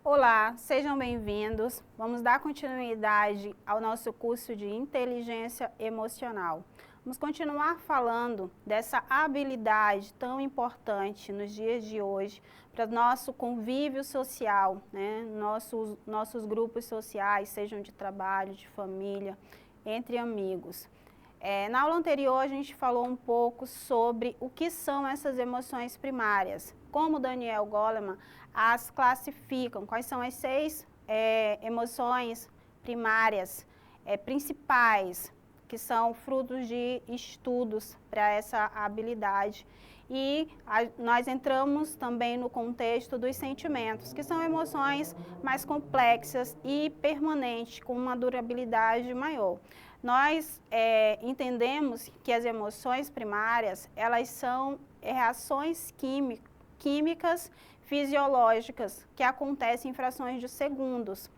Olá, sejam bem-vindos. Vamos dar continuidade ao nosso curso de Inteligência Emocional. Vamos continuar falando dessa habilidade tão importante nos dias de hoje para nosso convívio social, né? Nossos grupos sociais, sejam de trabalho, de família, entre amigos. Na aula anterior a gente falou um pouco sobre o que são essas emoções primárias, como Daniel Goleman as classificam, quais são as 6 emoções primárias, principais, que são frutos de estudos para essa habilidade. E nós entramos também no contexto dos sentimentos, que são emoções mais complexas e permanentes, com uma durabilidade maior. Nós entendemos que as emoções primárias, elas são reações químicas fisiológicas que acontecem em frações de segundos.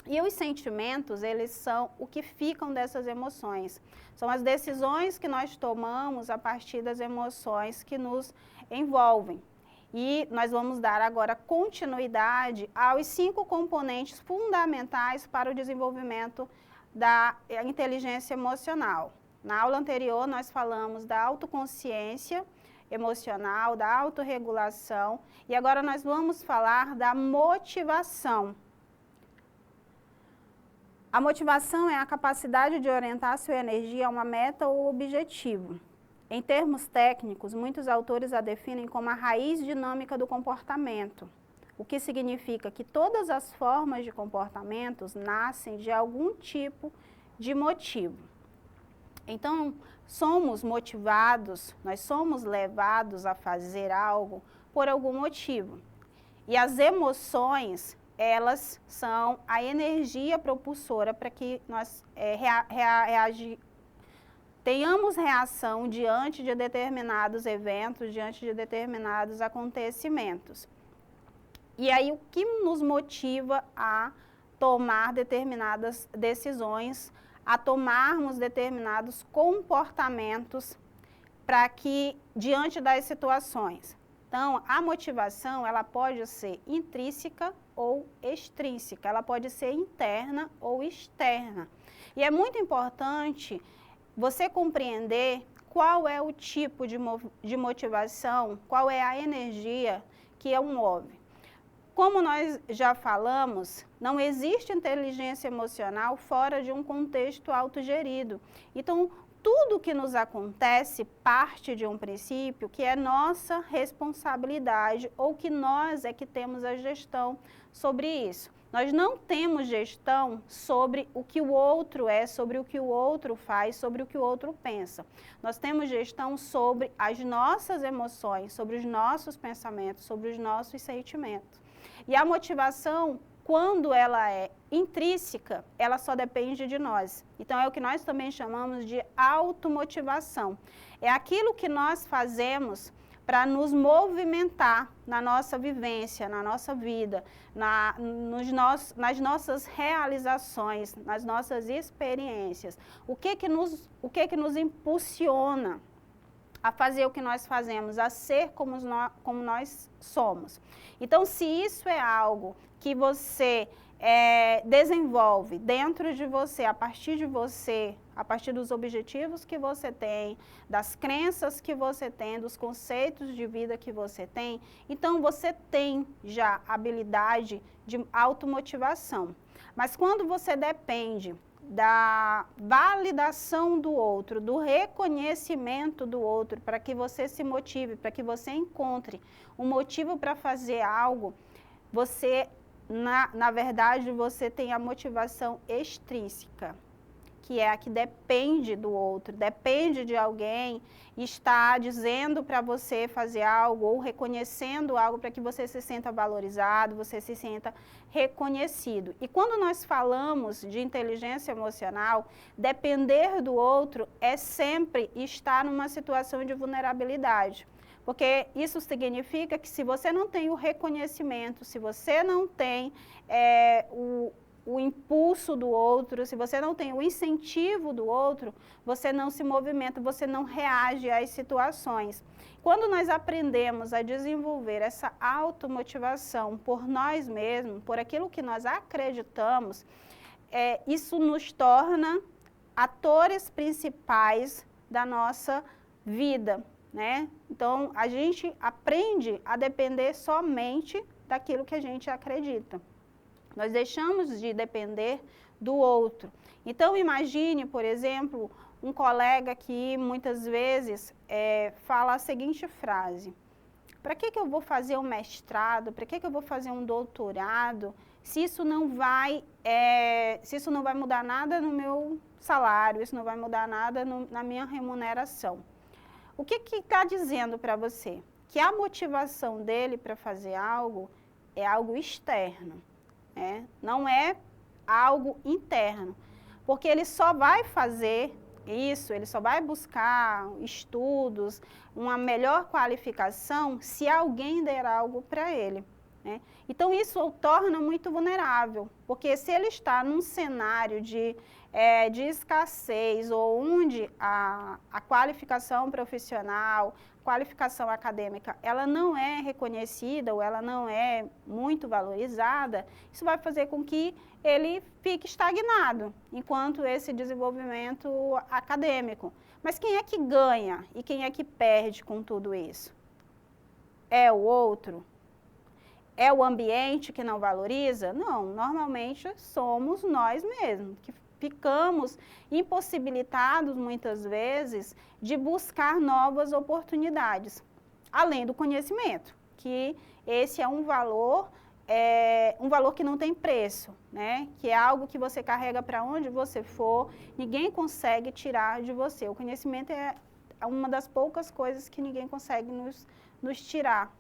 E os sentimentos, eles são o que ficam dessas emoções. São as decisões que nós tomamos a partir das emoções que nos envolvem. E nós vamos dar agora continuidade aos 5 componentes fundamentais para o desenvolvimento da inteligência emocional. Na aula anterior, nós falamos da autoconsciência emocional, da autorregulação, e agora nós vamos falar da motivação. A motivação é a capacidade de orientar sua energia a uma meta ou objetivo. Em termos técnicos, muitos autores a definem como a raiz dinâmica do comportamento, o que significa que todas as formas de comportamentos nascem de algum tipo de motivo. Então, somos motivados, nós somos levados a fazer algo por algum motivo. E as emoções, elas são a energia propulsora para que nós tenhamos reação diante de determinados eventos, diante de determinados acontecimentos. E aí, o que nos motiva a tomar determinadas decisões, a tomarmos determinados comportamentos para que, diante das situações. Então, a motivação, ela pode ser intrínseca ou extrínseca, ela pode ser interna ou externa. E é muito importante você compreender qual é o tipo de motivação, qual é a energia que a move. Como nós já falamos, não existe inteligência emocional fora de um contexto autogerido. Então, tudo que nos acontece parte de um princípio que é nossa responsabilidade ou que nós é que temos a gestão sobre isso. Nós não temos gestão sobre o que o outro é, sobre o que o outro faz, sobre o que o outro pensa. Nós temos gestão sobre as nossas emoções, sobre os nossos pensamentos, sobre os nossos sentimentos. E a motivação, quando ela é intrínseca, ela só depende de nós. Então, é o que nós também chamamos de automotivação. É aquilo que nós fazemos para nos movimentar na nossa vivência, na nossa vida, nas nossas realizações, nas nossas experiências. O que que nos impulsiona a fazer o que nós fazemos, a ser como nós somos. Então, se isso é algo que você desenvolve dentro de você, a partir dos objetivos que você tem, das crenças que você tem, dos conceitos de vida que você tem, então você tem já habilidade de automotivação. Mas quando você depende da validação do outro, do reconhecimento do outro, para que você se motive, para que você encontre um motivo para fazer algo, você, na verdade, você tem a motivação extrínseca, que é a que depende do outro, depende de alguém estar dizendo para você fazer algo ou reconhecendo algo para que você se sinta valorizado, você se sinta reconhecido. E quando nós falamos de inteligência emocional, depender do outro é sempre estar numa situação de vulnerabilidade. Porque isso significa que se você não tem o reconhecimento, se você não tem o impulso do outro, se você não tem o incentivo do outro, você não se movimenta, você não reage às situações. Quando nós aprendemos a desenvolver essa automotivação por nós mesmos, por aquilo que nós acreditamos, isso nos torna atores principais da nossa vida, né? Então, a gente aprende a depender somente daquilo que a gente acredita. Nós deixamos de depender do outro. Então, imagine, por exemplo, um colega que muitas vezes fala a seguinte frase: para que eu vou fazer um mestrado, para que eu vou fazer um doutorado, se isso não vai mudar nada no meu salário, isso não vai mudar nada na minha remuneração. O que está dizendo para você? Que a motivação dele para fazer algo é algo externo, não é algo interno. Porque ele só vai fazer isso, ele só vai buscar estudos, uma melhor qualificação, se alguém der algo para ele, né? Então, isso o torna muito vulnerável, porque se ele está num cenário de escassez, ou onde a qualificação profissional, qualificação acadêmica, ela não é reconhecida ou ela não é muito valorizada, isso vai fazer com que ele fique estagnado, enquanto esse desenvolvimento acadêmico. Mas quem é que ganha e quem é que perde com tudo isso? É o outro? É o ambiente que não valoriza? Não, normalmente somos nós mesmos, que ficamos impossibilitados muitas vezes de buscar novas oportunidades, além do conhecimento, que esse é um valor que não tem preço, né? Que é algo que você carrega para onde você for, ninguém consegue tirar de você. O conhecimento é uma das poucas coisas que ninguém consegue nos tirar.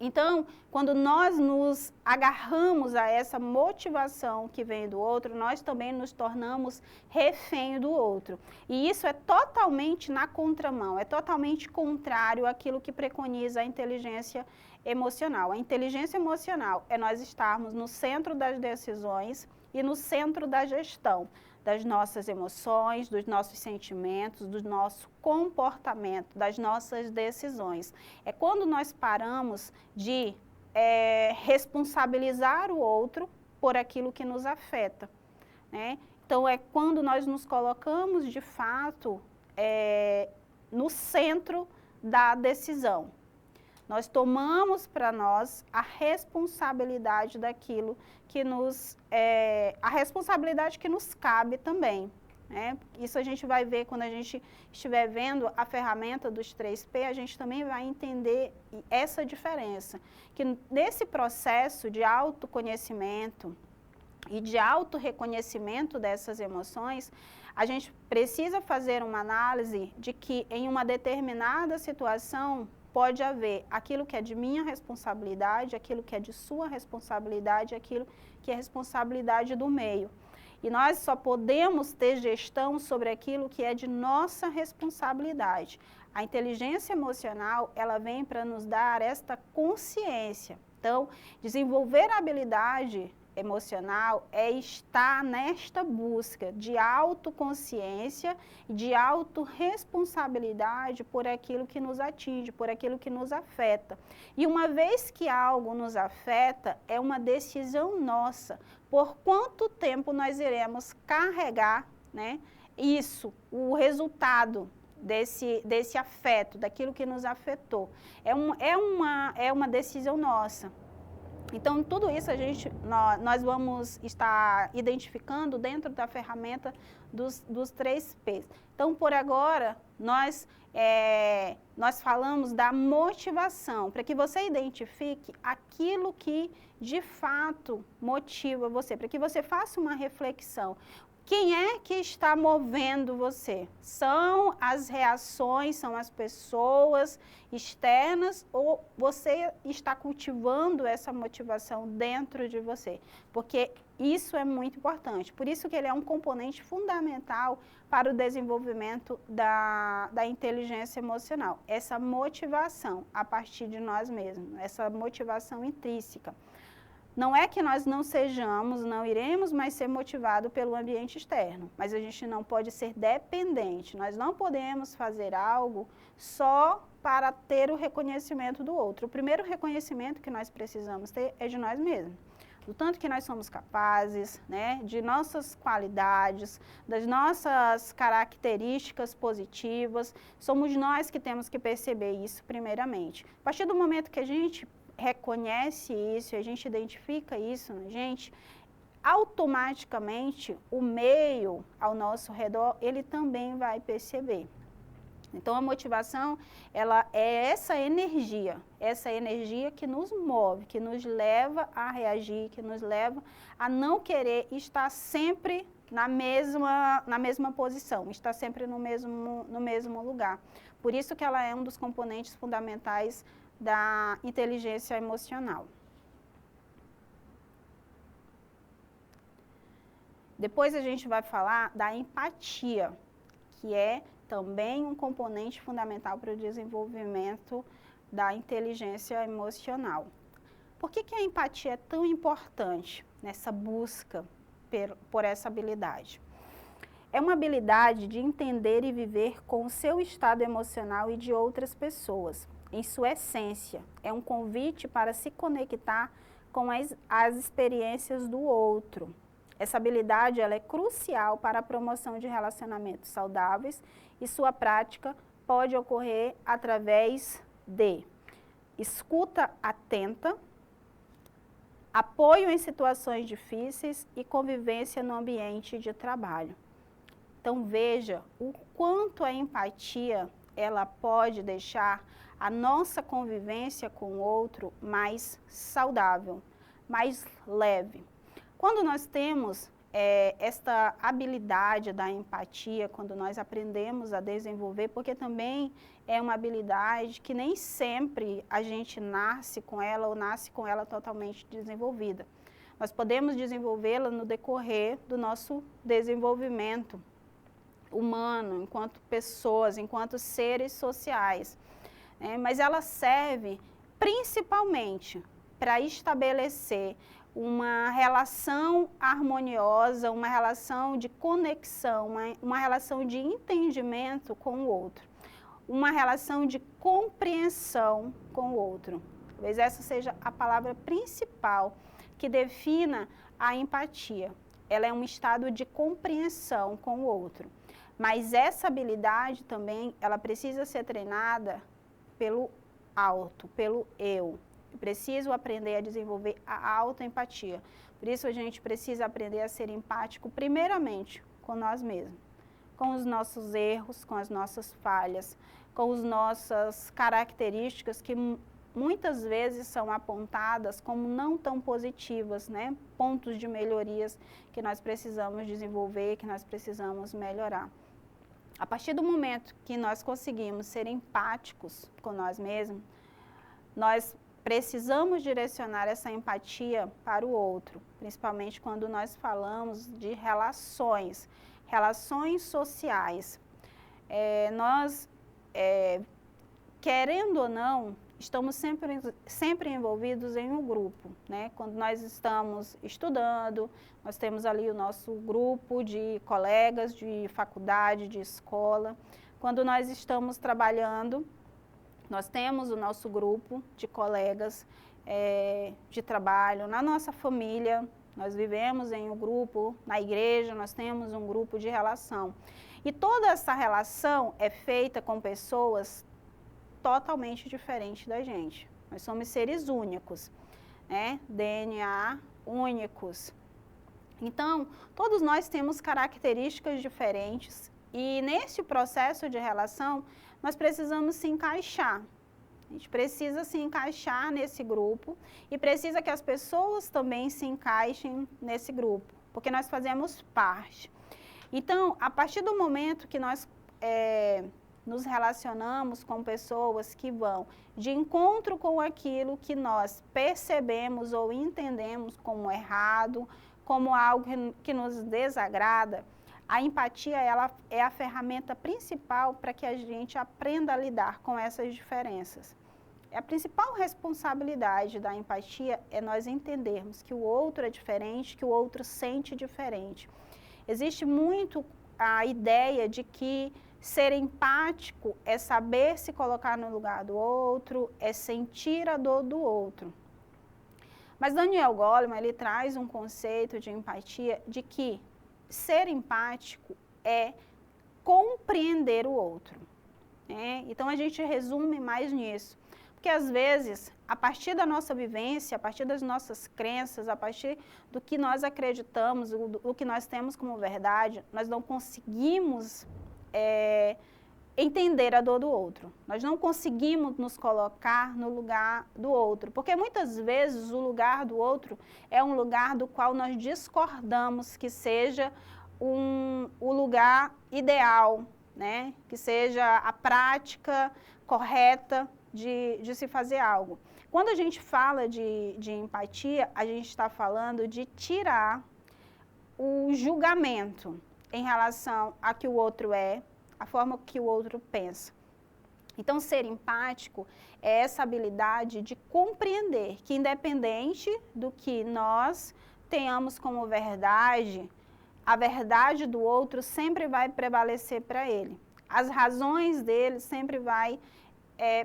Então, quando nós nos agarramos a essa motivação que vem do outro, nós também nos tornamos refém do outro. E isso é totalmente na contramão, é totalmente contrário àquilo que preconiza a inteligência emocional. A inteligência emocional é nós estarmos no centro das decisões e no centro da gestão das nossas emoções, dos nossos sentimentos, do nosso comportamento, das nossas decisões. É quando nós paramos de responsabilizar o outro por aquilo que nos afeta, né? Então, é quando nós nos colocamos, de fato, no centro da decisão. Nós tomamos para nós a responsabilidade daquilo que a responsabilidade que nos cabe também, né? Isso a gente vai ver quando a gente estiver vendo a ferramenta dos 3P, a gente também vai entender essa diferença, que nesse processo de autoconhecimento e de autorreconhecimento dessas emoções, a gente precisa fazer uma análise de que em uma determinada situação pode haver aquilo que é de minha responsabilidade, aquilo que é de sua responsabilidade, aquilo que é responsabilidade do meio. E nós só podemos ter gestão sobre aquilo que é de nossa responsabilidade. A inteligência emocional, ela vem para nos dar esta consciência. Então, desenvolver a habilidade emocional é estar nesta busca de autoconsciência e de autorresponsabilidade por aquilo que nos atinge, por aquilo que nos afeta. E uma vez que algo nos afeta, é uma decisão nossa, por quanto tempo nós iremos carregar, né, isso, o resultado desse afeto, daquilo que nos afetou. É uma decisão nossa. Então, tudo isso nós vamos estar identificando dentro da ferramenta dos 3Ps. Então, por agora, nós falamos da motivação, para que você identifique aquilo que, de fato, motiva você, para que você faça uma reflexão. Quem é que está movendo você? São as reações, são as pessoas externas, ou você está cultivando essa motivação dentro de você? Porque isso é muito importante. Por isso que ele é um componente fundamental para o desenvolvimento da inteligência emocional. Essa motivação a partir de nós mesmos, essa motivação intrínseca. Não é que nós não sejamos, não iremos mais ser motivados pelo ambiente externo, mas a gente não pode ser dependente. Nós não podemos fazer algo só para ter o reconhecimento do outro. O primeiro reconhecimento que nós precisamos ter é de nós mesmos. Do tanto que nós somos capazes, né, de nossas qualidades, das nossas características positivas, somos nós que temos que perceber isso primeiramente. A partir do momento que a gente reconhece isso, a gente identifica isso na gente, automaticamente o meio ao nosso redor, ele também vai perceber. Então, a motivação, ela é essa energia que nos move, que nos leva a reagir, que nos leva a não querer estar sempre na mesma posição, estar sempre no mesmo lugar. Por isso que ela é um dos componentes fundamentais da inteligência emocional. Depois a gente vai falar da empatia, que é também um componente fundamental para o desenvolvimento da inteligência emocional. Por que a empatia é tão importante nessa busca por essa habilidade? É uma habilidade de entender e viver com o seu estado emocional e de outras pessoas. Em sua essência, é um convite para se conectar com as experiências do outro. Essa habilidade ela é crucial para a promoção de relacionamentos saudáveis e sua prática pode ocorrer através de escuta atenta, apoio em situações difíceis e convivência no ambiente de trabalho. Então veja o quanto a empatia ela pode deixar a nossa convivência com o outro mais saudável, mais leve. Quando nós temos esta habilidade da empatia, quando nós aprendemos a desenvolver, porque também é uma habilidade que nem sempre a gente nasce com ela ou nasce com ela totalmente desenvolvida. Nós podemos desenvolvê-la no decorrer do nosso desenvolvimento humano, enquanto pessoas, enquanto seres sociais. Mas ela serve principalmente para estabelecer uma relação harmoniosa, uma relação de conexão, uma relação de entendimento com o outro, uma relação de compreensão com o outro. Talvez essa seja a palavra principal que defina a empatia. Ela é um estado de compreensão com o outro. Mas essa habilidade também, ela precisa ser treinada pelo auto, pelo eu. Eu preciso aprender a desenvolver a autoempatia. Por isso a gente precisa aprender a ser empático primeiramente com nós mesmos, com os nossos erros, com as nossas falhas, com as nossas características que muitas vezes são apontadas como não tão positivas, né? Pontos de melhorias que nós precisamos desenvolver, que nós precisamos melhorar. A partir do momento que nós conseguimos ser empáticos com nós mesmos, nós precisamos direcionar essa empatia para o outro, principalmente quando nós falamos de relações sociais. Querendo ou não, estamos sempre envolvidos em um grupo, né? Quando nós estamos estudando, nós temos ali o nosso grupo de colegas de faculdade, de escola. Quando nós estamos trabalhando, nós temos o nosso grupo de colegas de trabalho. Na nossa família, nós vivemos em um grupo, na igreja, nós temos um grupo de relação. E toda essa relação é feita com pessoas totalmente diferentes da gente. Nós somos seres únicos, né? DNA únicos. Então, todos nós temos características diferentes e nesse processo de relação, nós precisamos se encaixar. A gente precisa se encaixar nesse grupo e precisa que as pessoas também se encaixem nesse grupo, porque nós fazemos parte. Então, a partir do momento que nós nos relacionamos com pessoas que vão de encontro com aquilo que nós percebemos ou entendemos como errado, como algo que nos desagrada, a empatia ela é a ferramenta principal para que a gente aprenda a lidar com essas diferenças. A principal responsabilidade da empatia é nós entendermos que o outro é diferente, que o outro sente diferente. Existe muito a ideia de que ser empático é saber se colocar no lugar do outro, é sentir a dor do outro. Mas Daniel Goleman, ele traz um conceito de empatia de que ser empático é compreender o outro. Né? Então, a gente resume mais nisso. Porque, às vezes, a partir da nossa vivência, a partir das nossas crenças, a partir do que nós acreditamos, do que nós temos como verdade, nós não conseguimos entender a dor do outro. Nós não conseguimos nos colocar no lugar do outro. Porque, muitas vezes, o lugar do outro é um lugar do qual nós discordamos que seja o lugar ideal, né? Que seja a prática correta de se fazer algo. Quando a gente fala de empatia, a gente está falando de tirar o julgamento em relação a que o outro é, a forma que o outro pensa. Então, ser empático é essa habilidade de compreender que, independente do que nós tenhamos como verdade, a verdade do outro sempre vai prevalecer para ele. As razões dele sempre vai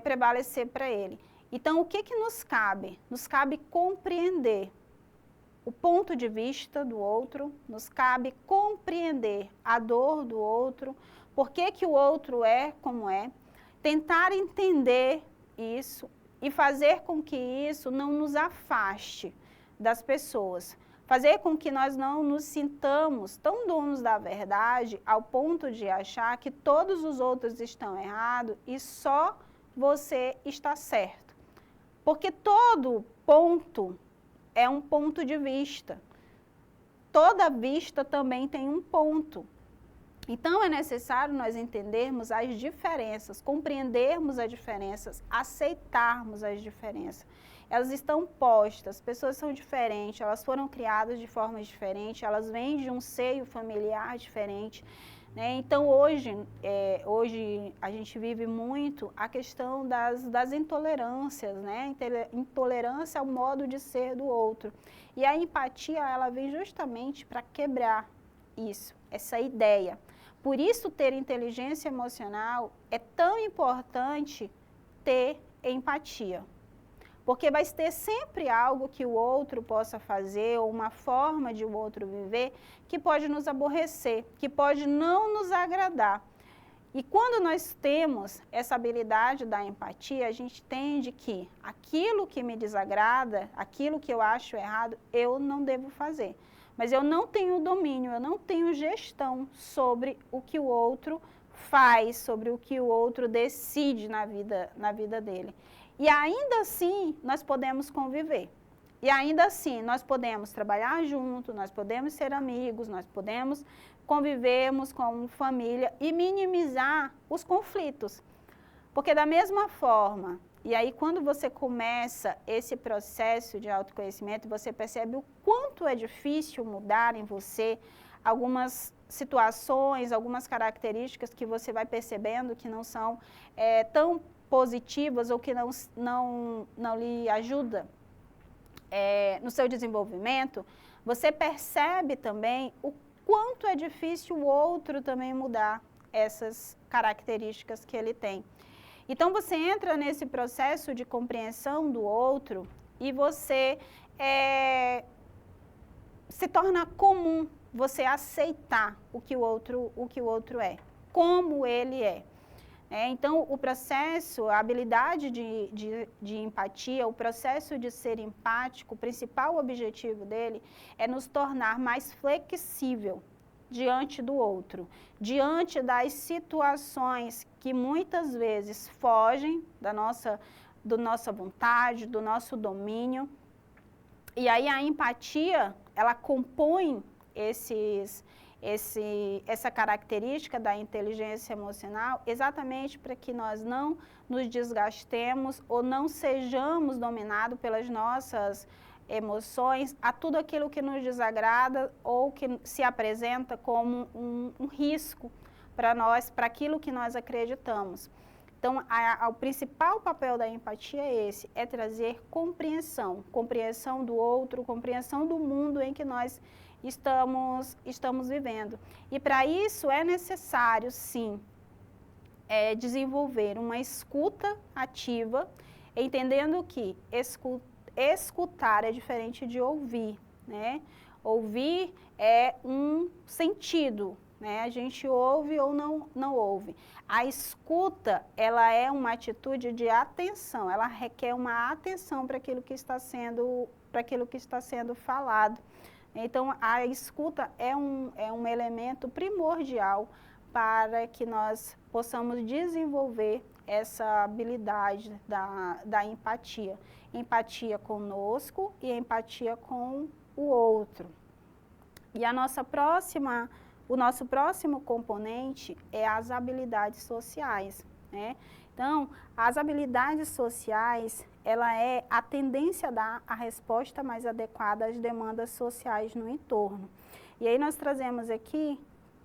prevalecer para ele. Então, o que nos cabe? Nos cabe compreender o ponto de vista do outro, nos cabe compreender a dor do outro, por que o outro é como é, tentar entender isso e fazer com que isso não nos afaste das pessoas. Fazer com que nós não nos sintamos tão donos da verdade ao ponto de achar que todos os outros estão errados e só você está certo. Porque todo ponto é um ponto de vista. Toda vista também tem um ponto. Então, é necessário nós entendermos as diferenças, compreendermos as diferenças, aceitarmos as diferenças. Elas estão postas, pessoas são diferentes, elas foram criadas de forma diferente, elas vêm de um seio familiar diferente. Né? Então, hoje a gente vive muito a questão das intolerâncias, né? Intolerância ao modo de ser do outro. E a empatia, ela vem justamente para quebrar isso, essa ideia. Por isso, ter inteligência emocional é tão importante ter empatia. Porque vai ter sempre algo que o outro possa fazer, ou uma forma de o outro viver, que pode nos aborrecer, que pode não nos agradar. E quando nós temos essa habilidade da empatia, a gente entende que aquilo que me desagrada, aquilo que eu acho errado, eu não devo fazer. Mas eu não tenho domínio, eu não tenho gestão sobre o que o outro faz, sobre o que o outro decide na vida dele. E ainda assim, nós podemos conviver. E ainda assim, nós podemos trabalhar junto, nós podemos ser amigos, nós podemos convivermos como família e minimizar os conflitos. Porque da mesma forma, e aí quando você começa esse processo de autoconhecimento, você percebe o quanto é difícil mudar em você algumas situações, algumas características que você vai percebendo que não são tão positivas ou que não lhe ajuda no seu desenvolvimento, você percebe também o quanto é difícil o outro também mudar essas características que ele tem. Então, você entra nesse processo de compreensão do outro e você se torna comum você aceitar o que o outro é, como ele é. Então, o processo, a habilidade de empatia, o processo de ser empático, o principal objetivo dele é nos tornar mais flexível diante do outro, diante das situações que muitas vezes fogem da nossa vontade, do nosso domínio. E aí a empatia, ela compõe essa característica da inteligência emocional exatamente para que nós não nos desgastemos ou não sejamos dominados pelas nossas emoções a tudo aquilo que nos desagrada ou que se apresenta como um risco para nós, para aquilo que nós acreditamos. Então, o principal papel da empatia é esse, é trazer compreensão, compreensão do outro, compreensão do mundo em que nós estamos vivendo. E para isso é necessário, sim, desenvolver uma escuta ativa, entendendo que escutar é diferente de ouvir, né? Ouvir é um sentido, né? A gente ouve ou não ouve. A escuta, ela é uma atitude de atenção, ela requer uma atenção para aquilo que está sendo falado. Então, a escuta é um elemento primordial para que nós possamos desenvolver essa habilidade da empatia. Empatia conosco e empatia com o outro. E o nosso próximo componente é as habilidades sociais, né? Então, as habilidades sociais, ela é a tendência a dar a resposta mais adequada às demandas sociais no entorno. E aí nós trazemos aqui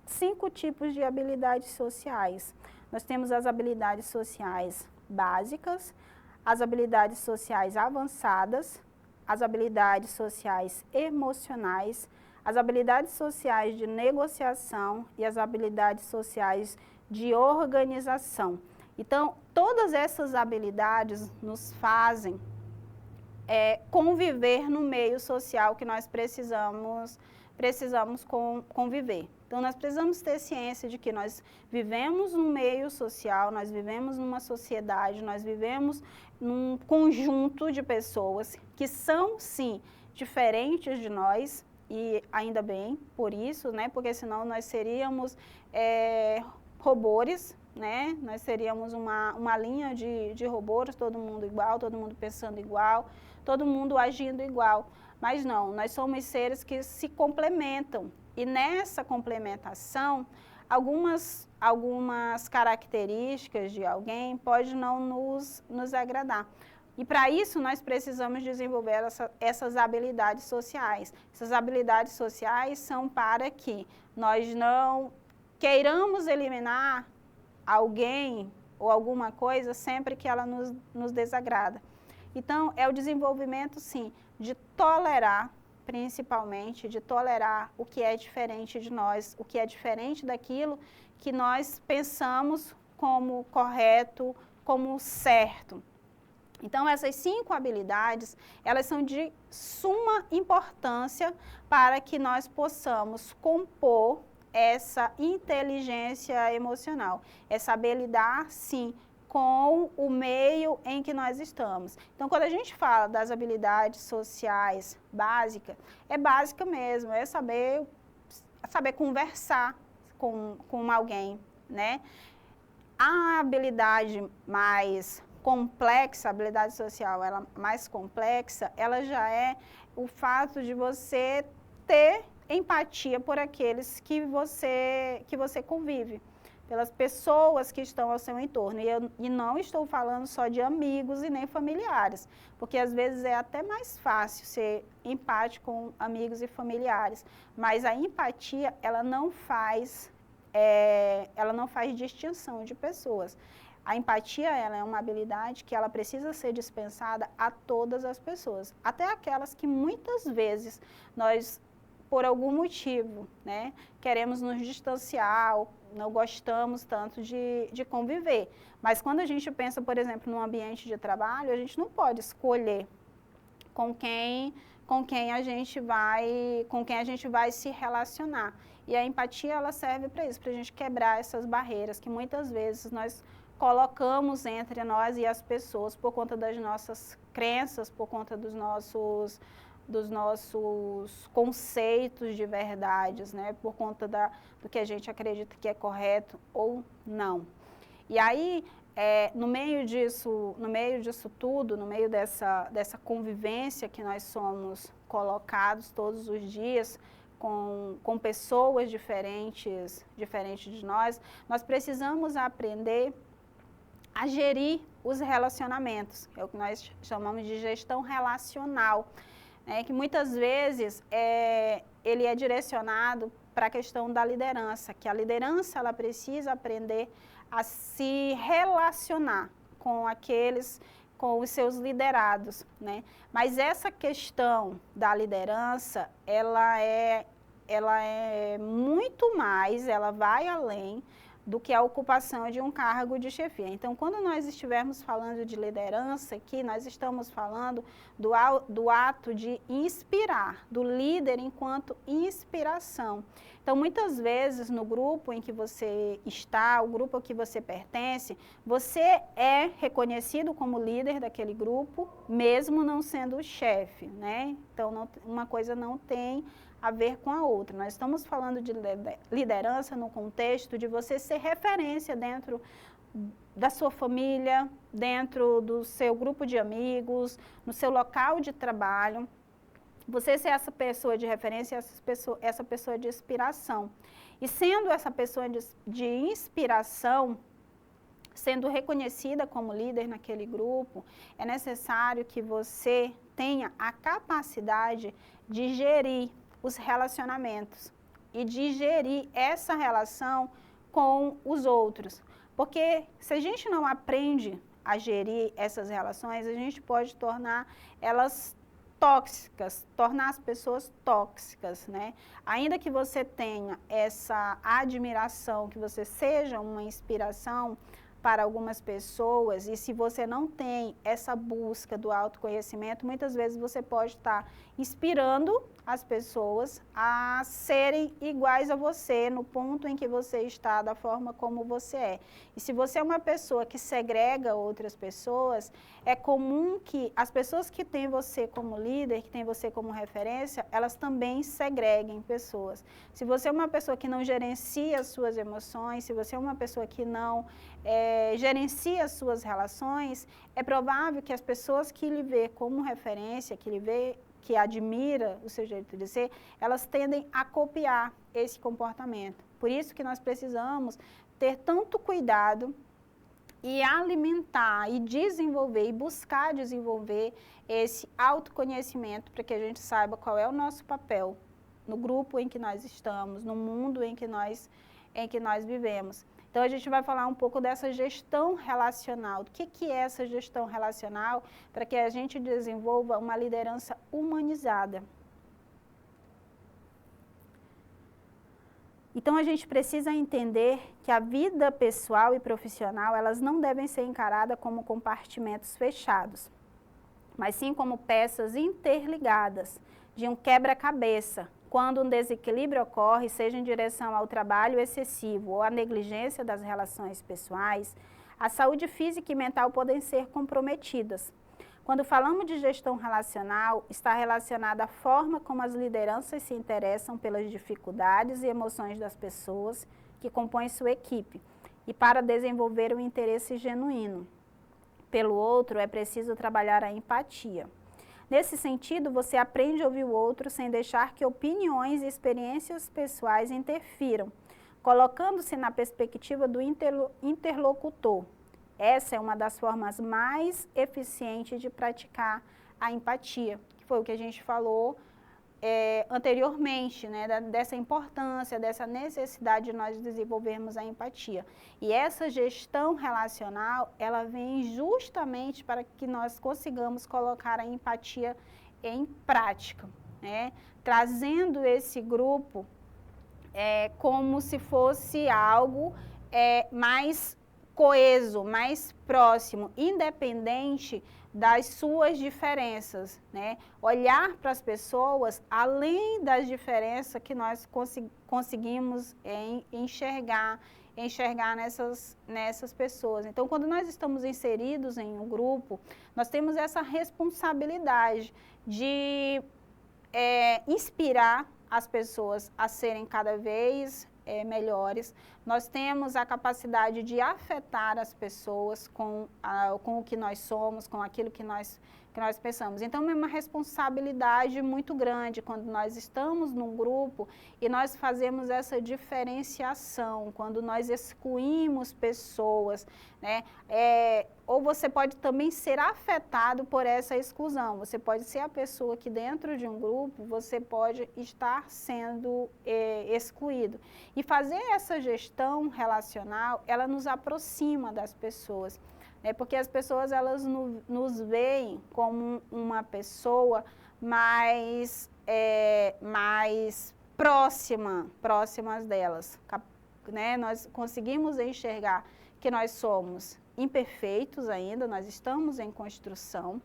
5 tipos de habilidades sociais. Nós temos as habilidades sociais básicas, as habilidades sociais avançadas, as habilidades sociais emocionais, as habilidades sociais de negociação e as habilidades sociais de organização. Então, todas essas habilidades nos fazem conviver no meio social que nós precisamos conviver. Então, nós precisamos ter ciência de que nós vivemos num meio social, nós vivemos numa sociedade, nós vivemos num conjunto de pessoas que são, sim, diferentes de nós, e ainda bem por isso, né? Porque senão nós seríamos robôs, né? Nós seríamos uma linha de robôs, todo mundo igual, todo mundo pensando igual, todo mundo agindo igual. Mas não, nós somos seres que se complementam. E nessa complementação, algumas características de alguém podem não nos agradar. E para isso nós precisamos desenvolver essas habilidades sociais. Essas habilidades sociais são para que nós não queiramos eliminar alguém ou alguma coisa sempre que ela nos desagrada. Então, é o desenvolvimento, sim, de tolerar, principalmente, de tolerar o que é diferente de nós, o que é diferente daquilo que nós pensamos como correto, como certo. Então, essas 5 habilidades, elas são de suma importância para que nós possamos compor essa inteligência emocional, é saber lidar, sim, com o meio em que nós estamos. Então, quando a gente fala das habilidades sociais básicas, é básica mesmo, é saber conversar com alguém, né? A habilidade mais complexa, a habilidade social, ela mais complexa, ela já é o fato de você ter empatia por aqueles que você convive, pelas pessoas que estão ao seu entorno. E não estou falando só de amigos e nem familiares, porque às vezes é até mais fácil ser empático com amigos e familiares, mas a empatia, ela não faz distinção de pessoas. A empatia, ela é uma habilidade que ela precisa ser dispensada a todas as pessoas, até aquelas que muitas vezes nós, por algum motivo, né, queremos nos distanciar, não gostamos tanto de conviver. Mas quando a gente pensa, por exemplo, num ambiente de trabalho, a gente não pode escolher com quem a gente vai se relacionar. E a empatia, ela serve para isso, para a gente quebrar essas barreiras que muitas vezes nós colocamos entre nós e as pessoas por conta das nossas crenças, por conta dos nossos conceitos de verdades, né? Por conta do que a gente acredita que é correto ou não. E aí, no meio disso tudo, no meio dessa convivência que nós somos colocados todos os dias com pessoas diferentes de nós precisamos aprender a gerir os relacionamentos, é o que nós chamamos de gestão relacional, que muitas vezes ele é direcionado para a questão da liderança, que a liderança ela precisa aprender a se relacionar com com os seus liderados, né? Mas essa questão da liderança, ela é muito mais, ela vai além do que a ocupação de um cargo de chefia. Então, quando nós estivermos falando de liderança aqui, nós estamos falando do ato de inspirar, do líder enquanto inspiração. Então, muitas vezes, no grupo em que você está, o grupo a que você pertence, você é reconhecido como líder daquele grupo, mesmo não sendo o chefe, né? Então, uma coisa não tem a ver com a outra. Nós estamos falando de liderança no contexto de você ser referência dentro da sua família, dentro do seu grupo de amigos, no seu local de trabalho. Você ser essa pessoa de referência, essa pessoa de inspiração. E sendo essa pessoa de inspiração, sendo reconhecida como líder naquele grupo, é necessário que você tenha a capacidade de gerir os relacionamentos e de gerir essa relação com os outros. Porque se a gente não aprende a gerir essas relações, a gente pode tornar elas tóxicas, tornar as pessoas tóxicas, né? Ainda que você tenha essa admiração, que você seja uma inspiração para algumas pessoas, e se você não tem essa busca do autoconhecimento, muitas vezes você pode estar inspirando as pessoas a serem iguais a você, no ponto em que você está, da forma como você é. E se você é uma pessoa que segrega outras pessoas, é comum que as pessoas que têm você como líder, que têm você como referência, elas também segreguem pessoas. Se você é uma pessoa que não gerencia as suas emoções, se você é uma pessoa que não gerencia as suas relações, é provável que as pessoas que lhe vê como referência, que admira o seu jeito de ser, elas tendem a copiar esse comportamento. Por isso que nós precisamos ter tanto cuidado e alimentar e desenvolver e buscar desenvolver esse autoconhecimento para que a gente saiba qual é o nosso papel no grupo em que nós estamos, no mundo em que nós vivemos. Então, a gente vai falar um pouco dessa gestão relacional. O que é essa gestão relacional para que a gente desenvolva uma liderança humanizada? Então, a gente precisa entender que a vida pessoal e profissional, elas não devem ser encaradas como compartimentos fechados, mas sim como peças interligadas de um quebra-cabeça. Quando um desequilíbrio ocorre, seja em direção ao trabalho excessivo ou à negligência das relações pessoais, a saúde física e mental podem ser comprometidas. Quando falamos de gestão relacional, está relacionada à forma como as lideranças se interessam pelas dificuldades e emoções das pessoas que compõem sua equipe e para desenvolver um interesse genuíno. Pelo outro, é preciso trabalhar a empatia. Nesse sentido, você aprende a ouvir o outro sem deixar que opiniões e experiências pessoais interfiram, colocando-se na perspectiva do interlocutor. Essa é uma das formas mais eficientes de praticar a empatia, que foi o que a gente falou anteriormente, né, dessa importância, dessa necessidade de nós desenvolvermos a empatia. E essa gestão relacional, ela vem justamente para que nós consigamos colocar a empatia em prática, né, trazendo esse grupo como se fosse algo mais coeso, mais próximo, independente das suas diferenças, né? Olhar para as pessoas além das diferenças que nós conseguimos enxergar nessas pessoas. Então, quando nós estamos inseridos em um grupo, nós temos essa responsabilidade de inspirar as pessoas a serem cada vez melhores. Nós temos a capacidade de afetar as pessoas com o que nós somos, com aquilo que nós que nós pensamos. Então, é uma responsabilidade muito grande quando nós estamos num grupo e nós fazemos essa diferenciação, quando nós excluímos pessoas, né? Ou você pode também ser afetado por essa exclusão. Você pode ser a pessoa que dentro de um grupo, você pode estar sendo excluído. E fazer essa gestão relacional, ela nos aproxima das pessoas. Porque as pessoas, elas nos veem como uma pessoa mais próximas delas, né? Nós conseguimos enxergar que nós somos imperfeitos ainda, nós estamos em construção,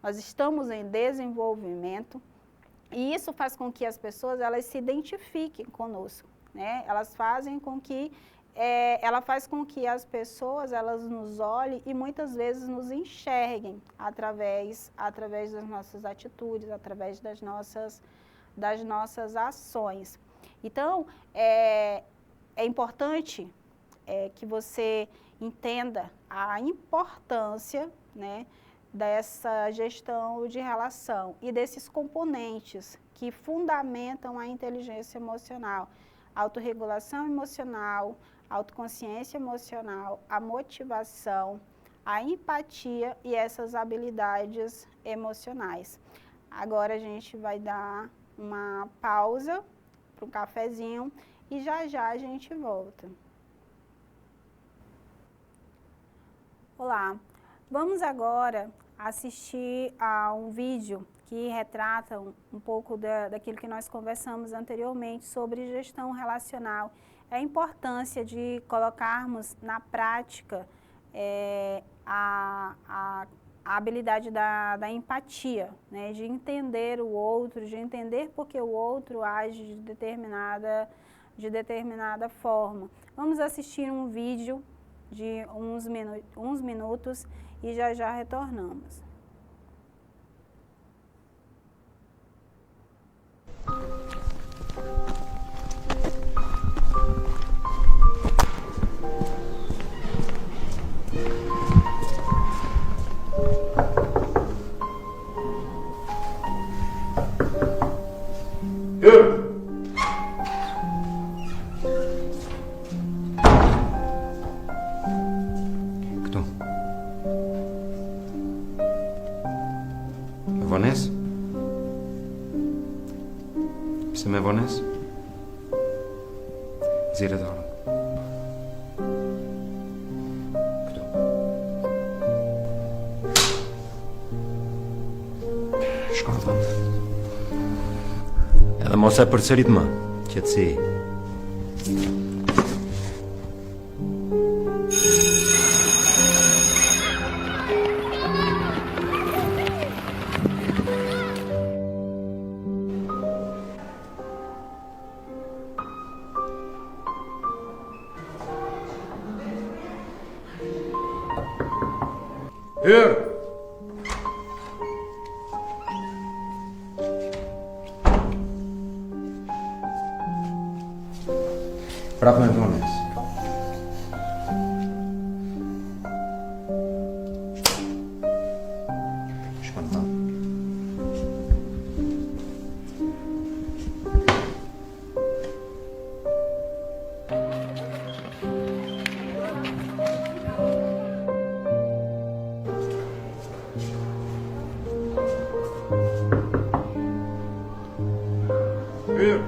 nós estamos em desenvolvimento, e isso faz com que as pessoas, elas se identifiquem conosco, né? Elas fazem com que ela faz com que as pessoas, elas nos olhem e muitas vezes nos enxerguem através das nossas atitudes, através das nossas ações. Então, é importante que você entenda a importância, né, dessa gestão de relação e desses componentes que fundamentam a inteligência emocional, autorregulação emocional, autoconsciência emocional, a motivação, a empatia e essas habilidades emocionais. Agora a gente vai dar uma pausa para um cafezinho e já a gente volta. Olá, vamos agora assistir a um vídeo que retrata um pouco daquilo que nós conversamos anteriormente sobre gestão relacional. A importância de colocarmos na prática a habilidade da empatia, né? De entender o outro, de entender por que o outro age de determinada forma. Vamos assistir um vídeo de uns minutos e já retornamos. Кто? Vanessa? Ismها Vanessa? زیر دارم. Кто? Shkallën. Edhe mos e përsërit më, qetësi. Hyr! Prap me Vanessa. Shkallën. Hyr!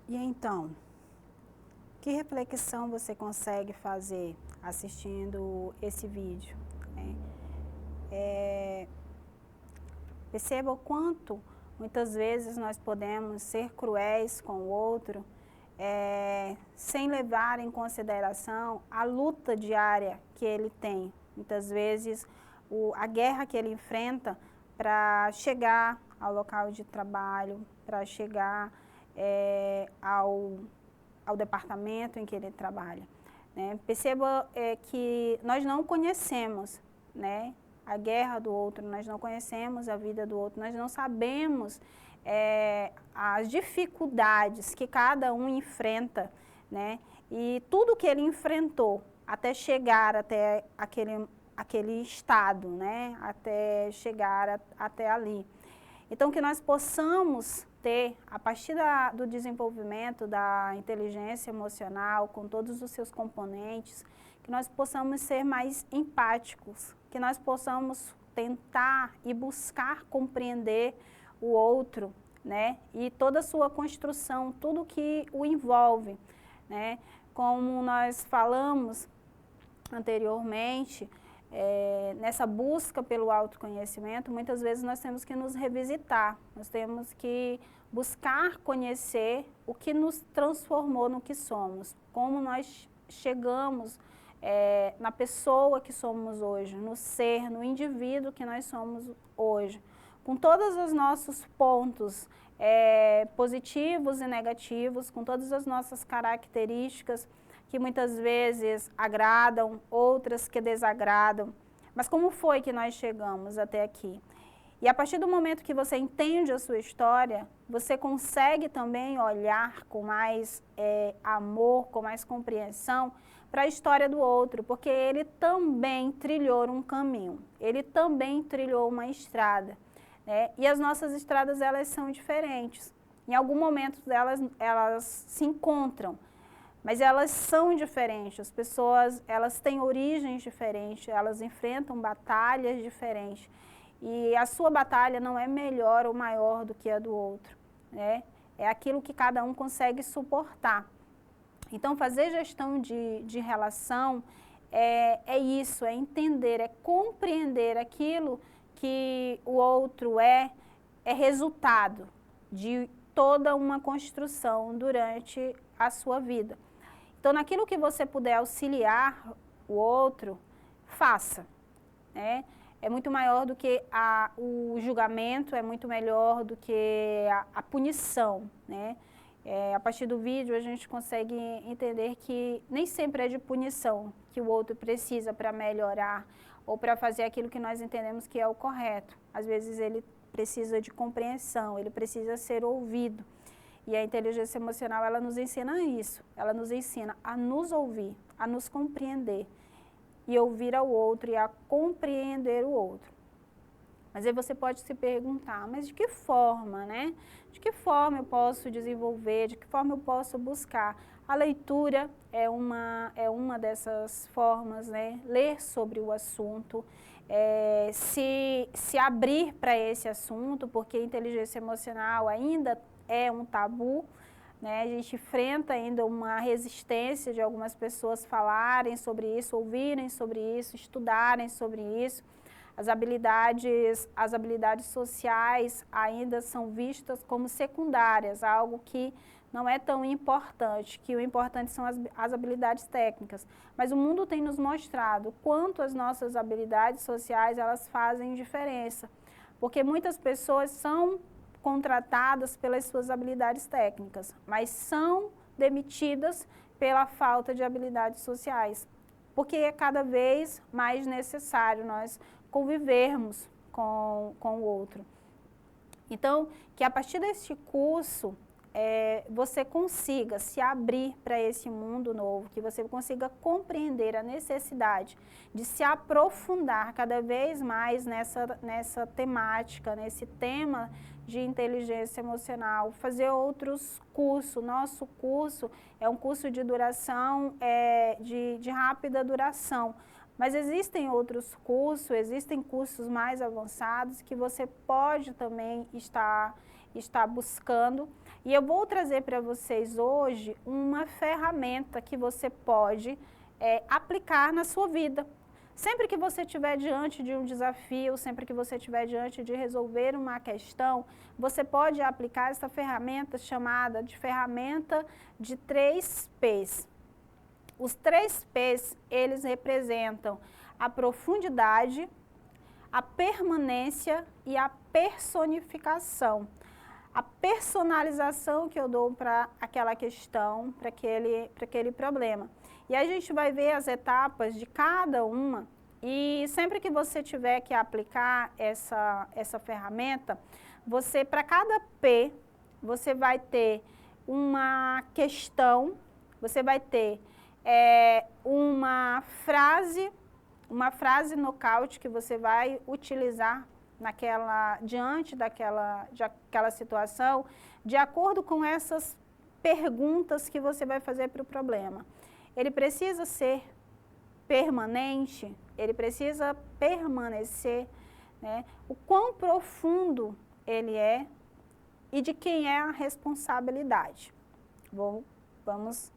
E então, que reflexão você consegue fazer assistindo esse vídeo, né? Perceba o quanto muitas vezes nós podemos ser cruéis com o outro, sem levar em consideração a luta diária que ele tem. Muitas vezes a guerra que ele enfrenta para chegar ao local de trabalho, para chegar ao departamento em que ele trabalha, né? Perceba que nós não conhecemos, né, a guerra do outro, nós não conhecemos a vida do outro, nós não sabemos as dificuldades que cada um enfrenta, né, e tudo que ele enfrentou até chegar até aquele estado, né, até chegar até ali. Então, que nós possamos ter, a partir do desenvolvimento da inteligência emocional, com todos os seus componentes, que nós possamos ser mais empáticos, que nós possamos tentar e buscar compreender o outro, né? E toda a sua construção, tudo que o envolve, né? Como nós falamos anteriormente, nessa busca pelo autoconhecimento, muitas vezes nós temos que nos revisitar, nós temos que buscar conhecer o que nos transformou no que somos, como nós chegamos na pessoa que somos hoje, no ser, no indivíduo que nós somos hoje, com todos os nossos pontos positivos e negativos, com todas as nossas características, que muitas vezes agradam, outras que desagradam. Mas como foi que nós chegamos até aqui? E a partir do momento que você entende a sua história, você consegue também olhar com mais amor, com mais compreensão para a história do outro, porque ele também trilhou um caminho, ele também trilhou uma estrada, né? E as nossas estradas, elas são diferentes. Em algum momento elas se encontram, mas elas são diferentes, as pessoas, elas têm origens diferentes, elas enfrentam batalhas diferentes. E a sua batalha não é melhor ou maior do que a do outro, né? É aquilo que cada um consegue suportar. Então, fazer gestão de relação é isso, é entender, é compreender aquilo que o outro é resultado de toda uma construção durante a sua vida. Então, naquilo que você puder auxiliar o outro, faça, né? É muito maior do que o julgamento, é muito melhor do que a punição, né? A partir do vídeo a gente consegue entender que nem sempre é de punição que o outro precisa para melhorar ou para fazer aquilo que nós entendemos que é o correto. Às vezes ele precisa de compreensão, ele precisa ser ouvido. E a inteligência emocional, ela nos ensina isso, ela nos ensina a nos ouvir, a nos compreender e ouvir ao outro e a compreender o outro. Mas aí você pode se perguntar, mas de que forma, né? De que forma eu posso desenvolver, de que forma eu posso buscar? A leitura é uma dessas formas, né? Ler sobre o assunto, se abrir para esse assunto, porque a inteligência emocional ainda é um tabu, né? A gente enfrenta ainda uma resistência de algumas pessoas falarem sobre isso, ouvirem sobre isso, estudarem sobre isso. As habilidades sociais ainda são vistas como secundárias, algo que não é tão importante, que o importante são as habilidades técnicas. Mas o mundo tem nos mostrado quanto as nossas habilidades sociais, elas fazem diferença, porque muitas pessoas são contratadas pelas suas habilidades técnicas, mas são demitidas pela falta de habilidades sociais, porque é cada vez mais necessário nós convivermos com o outro. Então, que a partir deste curso, você consiga se abrir para esse mundo novo, que você consiga compreender a necessidade de se aprofundar cada vez mais nessa temática, nesse tema de inteligência emocional, fazer outros cursos. Nosso curso é um curso de duração, de rápida duração, mas existem outros cursos, existem cursos mais avançados que você pode também estar buscando E eu vou trazer para vocês hoje uma ferramenta que você pode aplicar na sua vida. Sempre que você estiver diante de um desafio, sempre que você estiver diante de resolver uma questão, você pode aplicar essa ferramenta chamada de ferramenta de 3 P's. Os 3 P's, eles representam a profundidade, a permanência e a personificação. A personalização que eu dou para aquela questão, para aquele problema. E a gente vai ver as etapas de cada uma e sempre que você tiver que aplicar essa ferramenta, você, para cada P, você vai ter uma questão, você vai ter uma frase nocaute que você vai utilizar diante daquela situação, de acordo com essas perguntas que você vai fazer para o problema. Ele precisa ser permanente, ele precisa permanecer, né? O quão profundo ele é e de quem é a responsabilidade. Vamos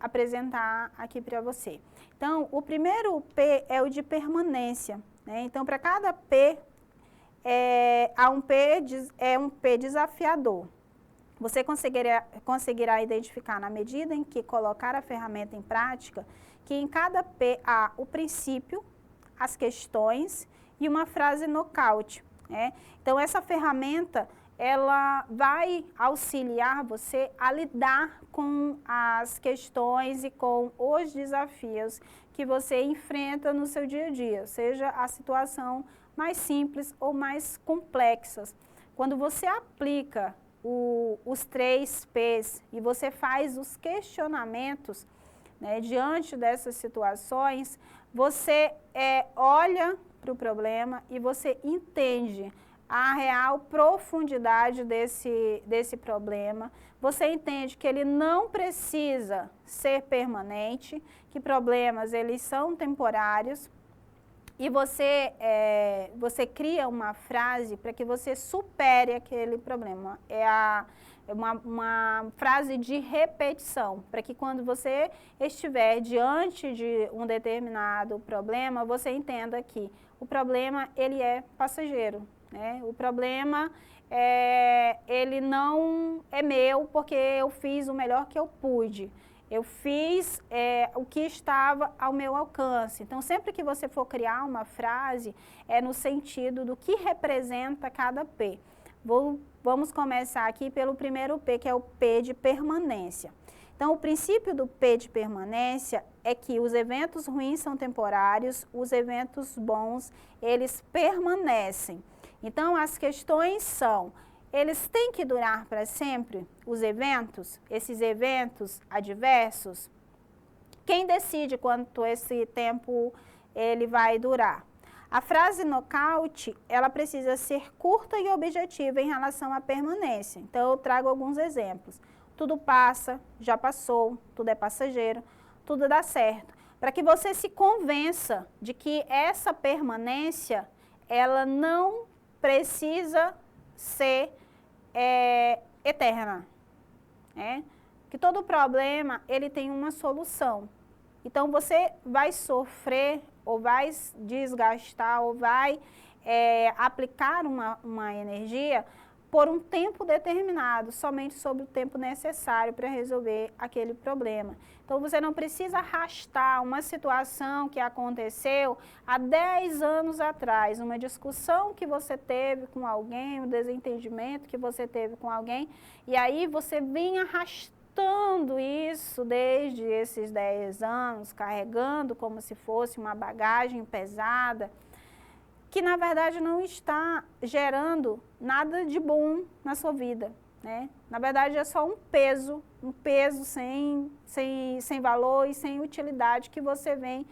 apresentar aqui para você. Então, o primeiro P é o de permanência, né? Então, para cada P, há um P desafiador. Você conseguirá identificar, na medida em que colocar a ferramenta em prática, que em cada P há o princípio, as questões e uma frase nocaute, né? Então, essa ferramenta, ela vai auxiliar você a lidar com as questões e com os desafios que você enfrenta no seu dia a dia, seja a situação mais simples ou mais complexas. Quando você aplica os 3 P's e você faz os questionamentos, né, diante dessas situações, você olha para o problema e você entende a real profundidade desse problema. Você entende que ele não precisa ser permanente, que problemas eles são temporários, e você cria uma frase para que você supere aquele problema. Uma frase de repetição, para que quando você estiver diante de um determinado problema, você entenda que o problema ele é passageiro, né? O problema ele não é meu porque eu fiz o melhor que eu pude. Eu fiz o que estava ao meu alcance. Então, sempre que você for criar uma frase, é no sentido do que representa cada P. Vamos começar aqui pelo primeiro P, que é o P de permanência. Então, o princípio do P de permanência é que os eventos ruins são temporários, os eventos bons, eles permanecem. Então, as questões são: eles têm que durar para sempre, os eventos, esses eventos adversos? Quem decide quanto esse tempo ele vai durar? A frase nocaute, ela precisa ser curta e objetiva em relação à permanência. Então, eu trago alguns exemplos. Tudo passa, já passou, tudo é passageiro, tudo dá certo. Para que você se convença de que essa permanência, ela não precisa ser eterna, né? Que todo problema, ele tem uma solução. Então, você vai sofrer, ou vai desgastar, ou vai aplicar uma energia por um tempo determinado, somente sobre o tempo necessário para resolver aquele problema. Então, você não precisa arrastar uma situação que aconteceu há 10 anos atrás, uma discussão que você teve com alguém, um desentendimento que você teve com alguém, e aí você vem arrastando isso desde esses 10 anos, carregando como se fosse uma bagagem pesada, que na verdade não está gerando nada de bom na sua vida, né? Na verdade é só um peso sem valor e sem utilidade que você vem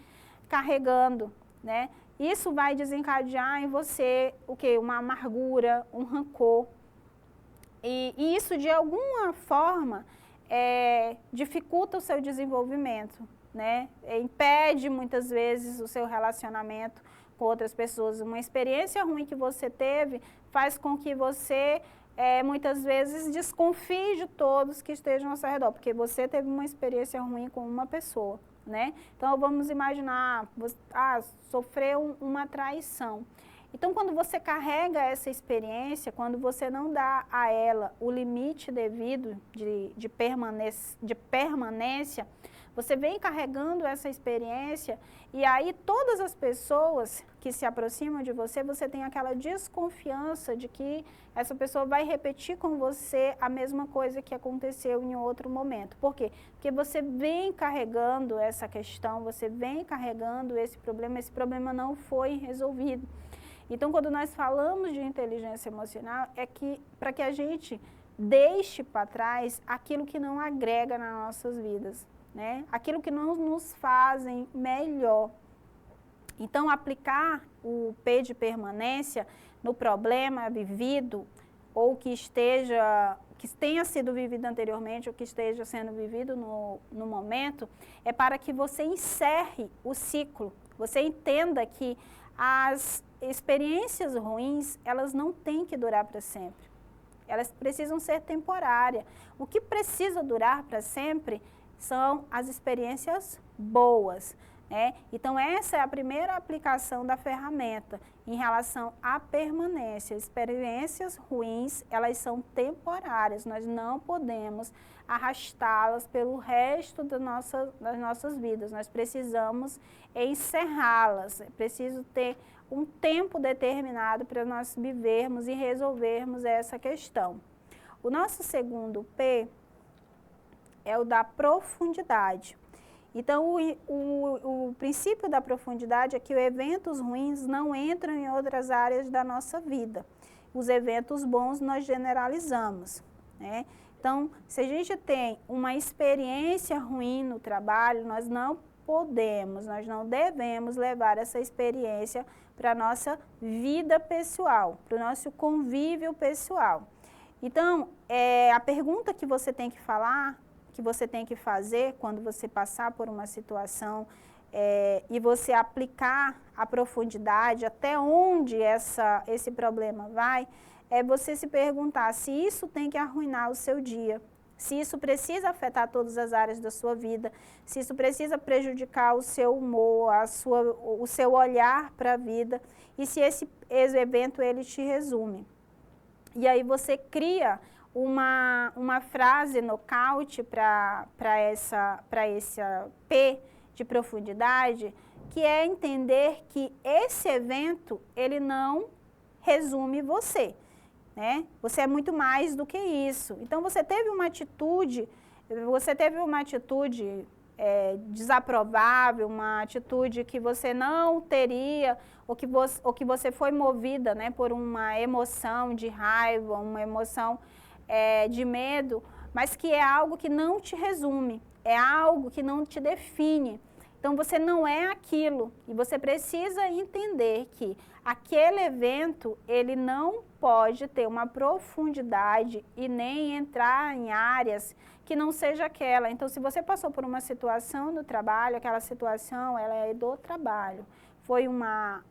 carregando, né? Isso vai desencadear em você o quê? Uma amargura, um rancor. E isso de alguma forma dificulta o seu desenvolvimento, né? Impede muitas vezes o seu relacionamento com outras pessoas. Uma experiência ruim que você teve faz com que você muitas vezes desconfie de todos que estejam ao seu redor, porque você teve uma experiência ruim com uma pessoa, né? Então, vamos imaginar, sofreu uma traição. Então, quando você carrega essa experiência, quando você não dá a ela o limite devido de permanência, você vem carregando essa experiência e aí todas as pessoas que se aproximam de você, você tem aquela desconfiança de que essa pessoa vai repetir com você a mesma coisa que aconteceu em outro momento. Por quê? Porque você vem carregando essa questão, você vem carregando esse problema não foi resolvido. Então, quando nós falamos de inteligência emocional, é que para que a gente deixe para trás aquilo que não agrega nas nossas vidas, né? Aquilo que não nos fazem melhor. Então, aplicar o P de permanência no problema vivido ou que tenha sido vivido anteriormente ou que esteja sendo vivido no momento, é para que você encerre o ciclo. Você entenda que as experiências ruins, elas não têm que durar para sempre. Elas precisam ser temporárias. O que precisa durar para sempre são as experiências boas, né? Então, essa é a primeira aplicação da ferramenta em relação à permanência. Experiências ruins, elas são temporárias. Nós não podemos arrastá-las pelo resto das nossas vidas. Nós precisamos encerrá-las. É preciso ter um tempo determinado para nós vivermos e resolvermos essa questão. O nosso segundo P é o da profundidade. Então, o princípio da profundidade é que os eventos ruins não entram em outras áreas da nossa vida. Os eventos bons nós generalizamos, né? Então, se a gente tem uma experiência ruim no trabalho, nós não devemos levar essa experiência para a nossa vida pessoal, para o nosso convívio pessoal. Então, a pergunta que você tem que fazer quando você passar por uma situação e você aplicar a profundidade, até onde esse problema vai, é você se perguntar se isso tem que arruinar o seu dia, se isso precisa afetar todas as áreas da sua vida, se isso precisa prejudicar o seu humor, o seu olhar para a vida, e se esse evento ele te resume. E aí você cria uma frase nocaute para esse P de profundidade, que é entender que esse evento ele não resume você, né? Você é muito mais do que isso. Então, você teve uma atitude desaprovável, uma atitude que você não teria, ou que você foi movida, né, por uma emoção de raiva, uma emoção de medo, mas que é algo que não te resume, é algo que não te define. Então, você não é aquilo e você precisa entender que aquele evento, ele não pode ter uma profundidade e nem entrar em áreas que não seja aquela. Então, se você passou por uma situação no trabalho, aquela situação, ela é do trabalho. Foi uma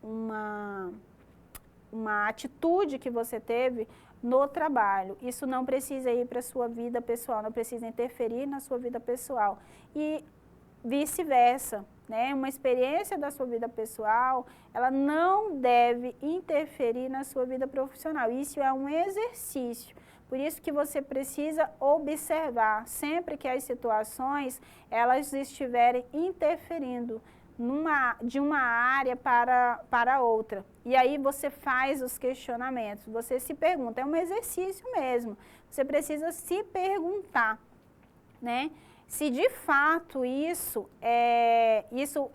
atitude que você teve no trabalho. Isso não precisa ir para a sua vida pessoal, não precisa interferir na sua vida pessoal. E vice-versa, né? Uma experiência da sua vida pessoal, ela não deve interferir na sua vida profissional. Isso é um exercício. Por isso que você precisa observar sempre que as situações elas estiverem interferindo de uma área para outra. E aí você faz os questionamentos, você se pergunta, é um exercício mesmo. Você precisa se perguntar, né? Se de fato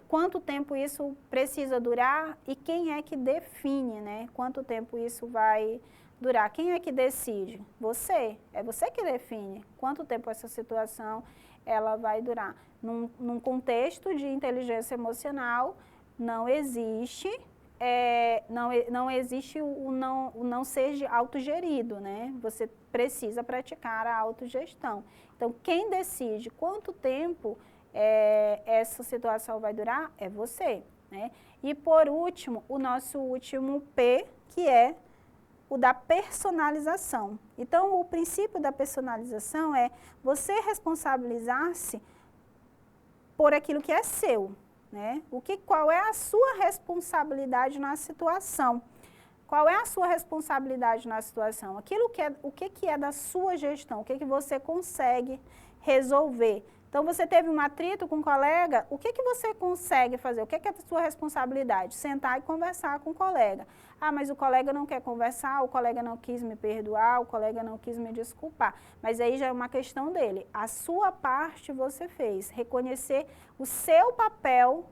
quanto tempo isso precisa durar e quem é que define, né? Quanto tempo isso vai durar? Quem é que decide? Você. É você que define quanto tempo essa situação ela vai durar. Num contexto de inteligência emocional, não existe o não ser autogerido, né? Você precisa praticar a autogestão. Então, quem decide quanto tempo essa situação vai durar é você, né? E, por último, o nosso último P, que é o da personalização. Então, o princípio da personalização é você responsabilizar-se por aquilo que é seu, né? Qual é a sua responsabilidade na situação? Qual é a sua responsabilidade na situação? O que é da sua gestão? O que você consegue resolver? Então, você teve um atrito com um colega, o que você consegue fazer? O que é a sua responsabilidade? Sentar e conversar com o colega. Ah, mas o colega não quer conversar, o colega não quis me perdoar, o colega não quis me desculpar. Mas aí já é uma questão dele. A sua parte você fez, reconhecer o seu papel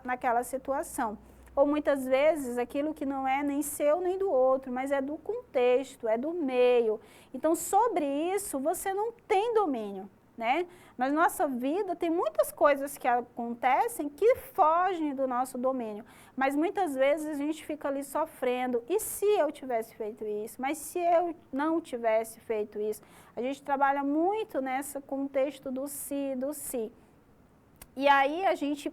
naquela situação. Ou muitas vezes aquilo que não é nem seu nem do outro, mas é do contexto, é do meio. Então, sobre isso, você não tem domínio, né? Na nossa vida tem muitas coisas que acontecem que fogem do nosso domínio, mas muitas vezes a gente fica ali sofrendo. E se eu tivesse feito isso? Mas se eu não tivesse feito isso? A gente trabalha muito nesse contexto do si. E aí a gente,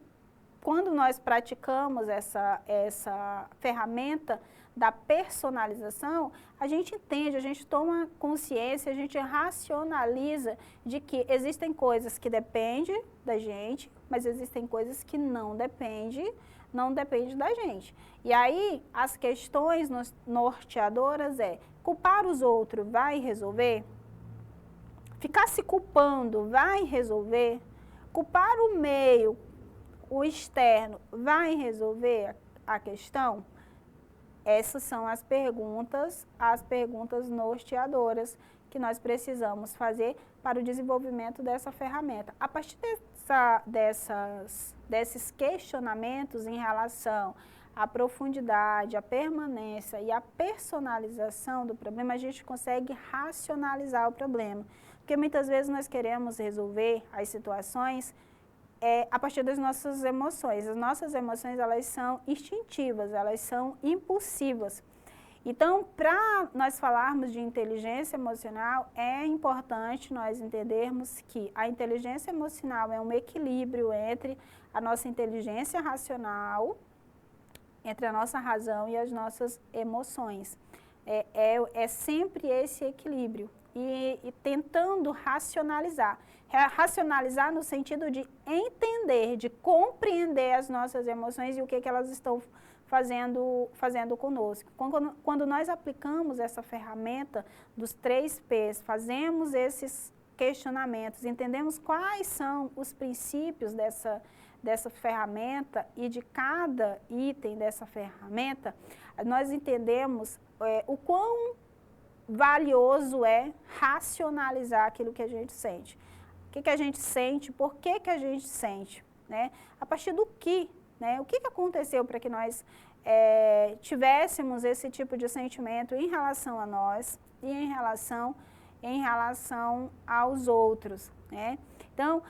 quando nós praticamos essa ferramenta da personalização, a gente entende, a gente toma consciência, a gente racionaliza de que existem coisas que dependem da gente, mas existem coisas que não dependem da gente. E aí, as questões norteadoras é, culpar os outros vai resolver? Ficar se culpando vai resolver? Culpar o meio, o externo, vai resolver a questão? Essas são as perguntas norteadoras que nós precisamos fazer para o desenvolvimento dessa ferramenta. A partir desses questionamentos em relação à profundidade, à permanência e à personalização do problema, a gente consegue racionalizar o problema. Porque muitas vezes nós queremos resolver as situações a partir das nossas emoções. As nossas emoções, elas são instintivas, elas são impulsivas. Então, para nós falarmos de inteligência emocional, é importante nós entendermos que a inteligência emocional é um equilíbrio entre a nossa inteligência racional, entre a nossa razão e as nossas emoções. É sempre esse equilíbrio. E tentando racionalizar. Racionalizar no sentido de entender, de compreender as nossas emoções e o que elas estão fazendo conosco. Quando nós aplicamos essa ferramenta dos 3 P's, fazemos esses questionamentos, entendemos quais são os princípios dessa ferramenta e de cada item dessa ferramenta, nós entendemos o quão valioso é racionalizar aquilo que a gente sente. O que a gente sente, por que a gente sente, né? A partir do que, né? O que aconteceu para que nós tivéssemos esse tipo de sentimento em relação a nós e em relação aos outros, né? Então,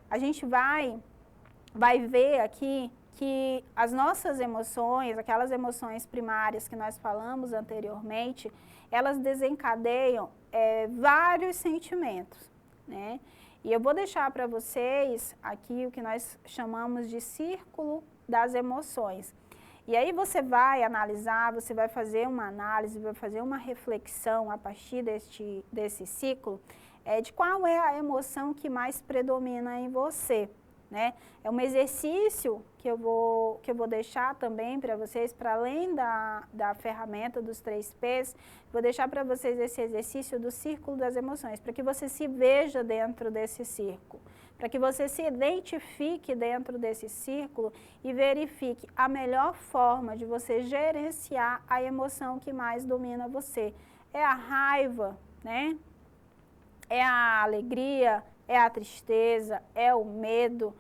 a gente vai ver aqui que as nossas emoções, aquelas emoções primárias que nós falamos anteriormente, elas desencadeiam vários sentimentos, né? E eu vou deixar para vocês aqui o que nós chamamos de círculo das emoções. E aí você vai analisar, você vai fazer uma análise, vai fazer uma reflexão a partir desse ciclo, de qual é a emoção que mais predomina em você, né? É um exercício que eu vou deixar também para vocês, para além da ferramenta dos 3 P's, vou deixar para vocês esse exercício do círculo das emoções, para que você se veja dentro desse círculo, para que você se identifique dentro desse círculo e verifique a melhor forma de você gerenciar a emoção que mais domina você. É a raiva, né? É a alegria, é a tristeza, é o medo,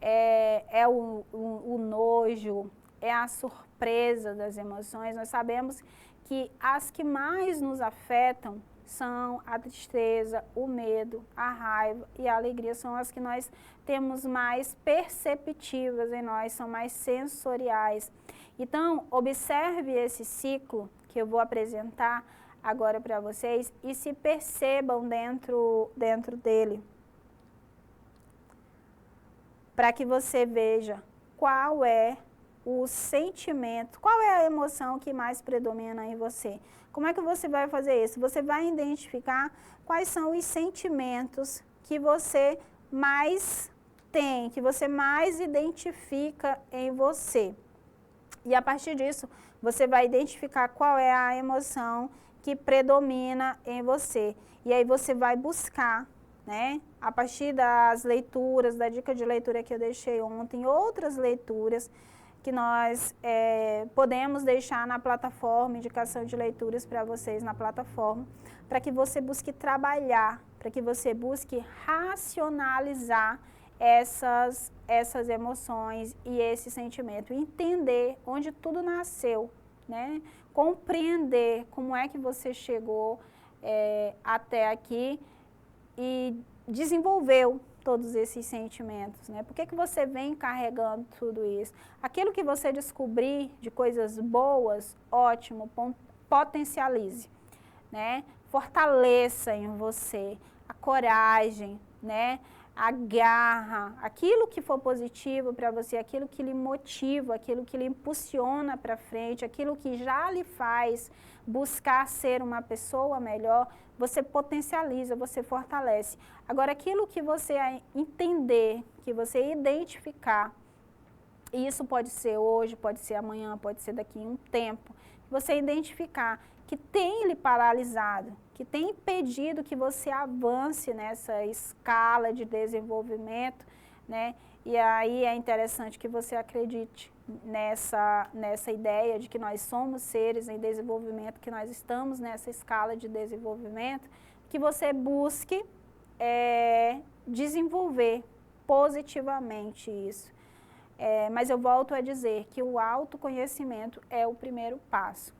é o nojo, é a surpresa das emoções. Nós sabemos que as que mais nos afetam são a tristeza, o medo, a raiva e a alegria. São as que nós temos mais perceptivas em nós, são mais sensoriais. Então, observe esse ciclo que eu vou apresentar agora para vocês e se percebam dentro dele, para que você veja qual é o sentimento, qual é a emoção que mais predomina em você? Como é que você vai fazer isso? Você vai identificar quais são os sentimentos que você mais tem, que você mais identifica em você. E a partir disso, você vai identificar qual é a emoção que predomina em você. E aí você vai buscar, né, a partir das leituras, da dica de leitura que eu deixei ontem, outras leituras que nós podemos deixar na plataforma, indicação de leituras para vocês na plataforma, para que você busque trabalhar, para que você busque racionalizar essas emoções e esse sentimento, entender onde tudo nasceu, né? Compreender como é que você chegou até aqui e desenvolveu todos esses sentimentos, né? Por que você vem carregando tudo isso? Aquilo que você descobrir de coisas boas, ótimo, potencialize, né? Fortaleça em você a coragem, né? A garra, aquilo que for positivo para você, aquilo que lhe motiva, aquilo que lhe impulsiona para frente, aquilo que já lhe faz buscar ser uma pessoa melhor, você potencializa, você fortalece. Agora, aquilo que você entender, que você identificar, e isso pode ser hoje, pode ser amanhã, pode ser daqui a um tempo, você identificar que tem lhe paralisado, que tem impedido que você avance nessa escala de desenvolvimento, né? E aí é interessante que você acredite nessa ideia de que nós somos seres em desenvolvimento, que nós estamos nessa escala de desenvolvimento, que você busque desenvolver positivamente isso. Mas eu volto a dizer que o autoconhecimento é o primeiro passo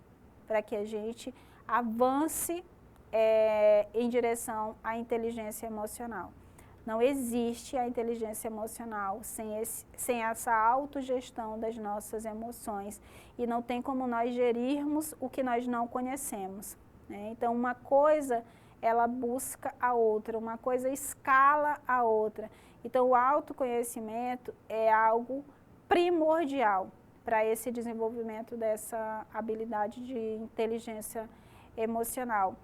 para que a gente avance em direção à inteligência emocional. Não existe a inteligência emocional sem essa autogestão das nossas emoções. E não tem como nós gerirmos o que nós não conhecemos, né? Então, uma coisa, ela busca a outra, uma coisa escala a outra. Então, o autoconhecimento é algo primordial para esse desenvolvimento dessa habilidade de inteligência emocional.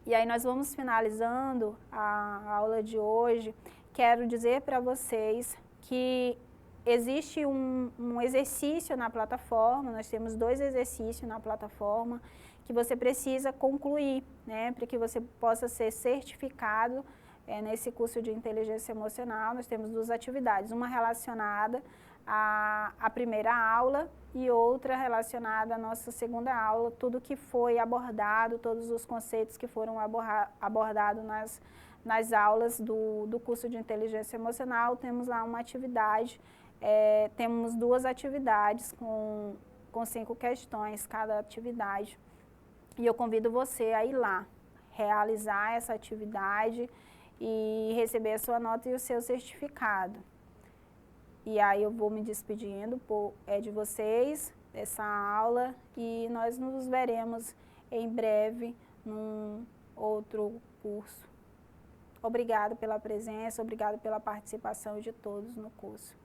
E aí nós vamos finalizando a aula de hoje. Quero dizer para vocês que existe um exercício na plataforma, nós temos 2 exercícios na plataforma que você precisa concluir, né, para que você possa ser certificado nesse curso de inteligência emocional. Nós temos 2 atividades, uma relacionada à primeira aula e outra relacionada à nossa segunda aula, tudo que foi abordado, todos os conceitos que foram abordados nas aulas do curso de inteligência emocional. Temos lá uma atividade, temos 2 atividades com 5 questões cada atividade, e eu convido você a ir lá, realizar essa atividade e receber a sua nota e o seu certificado. E aí eu vou me despedindo de vocês, dessa aula, e nós nos veremos em breve num outro curso. Obrigada pela presença, obrigada pela participação de todos no curso.